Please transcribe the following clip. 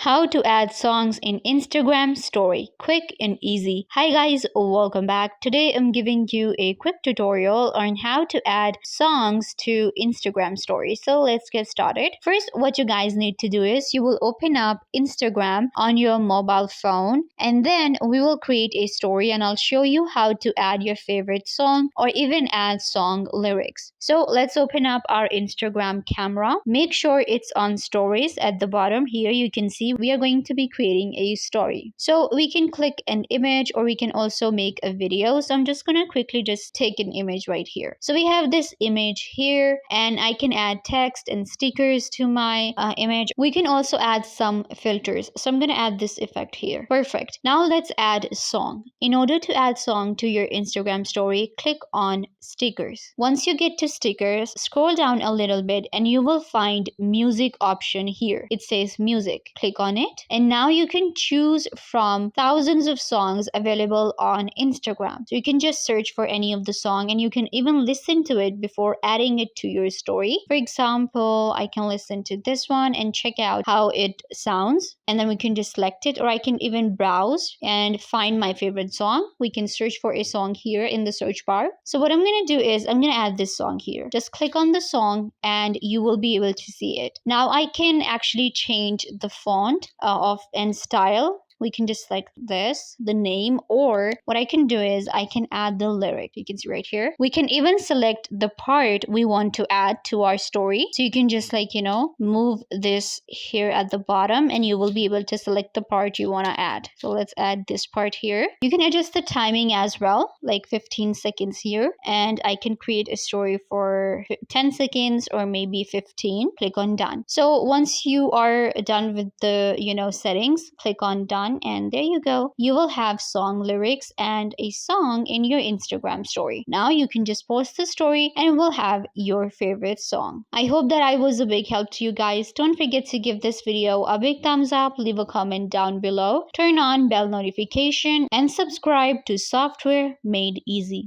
How to add songs in Instagram story, quick and easy. Hi guys, welcome back. Today I'm giving you a quick tutorial on how to add songs to Instagram story. So let's get started. First, what you guys need to do is you will open up Instagram on your mobile phone, and then we will create a story and I'll show you how to add your favorite song or even add song lyrics. So let's open up our Instagram camera. Make sure it's on stories. At the bottom here you can see we are going to be creating a story. So we can click an image or we can also make a video. So I'm just gonna quickly just take an image right here. So we have this image here and I can add text and stickers to my image. We can also add some filters. So I'm gonna add this effect here. Perfect. Now let's add song. In order to add song to your Instagram story, click on stickers. Once you get to stickers, scroll down a little bit and you will find music option here. It says music. Click on it and now you can choose from thousands of songs available on Instagram. So you can just search for any of the song and you can even listen to it before adding it to your story. For example, I can listen to this one and check out how it sounds, and then we can just select it, or I can even browse and find my favorite song. We can search for a song here in the search bar. So what I'm going to do is I'm going to add this song here. Just click on the song and you will be able to see it. Now I can actually change the font and style. We can just select this, the name, or what I can do is I can add the lyric. You can see right here. We can even select the part we want to add to our story. So you can just move this here at the bottom and you will be able to select the part you want to add. So let's add this part here. You can adjust the timing as well, like 15 seconds here. And I can create a story for 10 seconds or maybe 15. Click on done. So once you are done with the, settings, click on done. And there you go. You will have song lyrics and a song in your Instagram story. Now you can just post the story and it will have your favorite song. I hope that I was a big help to you guys. Don't forget to give this video a big thumbs up, leave a comment down below, turn on bell notification and subscribe to Software Made Easy.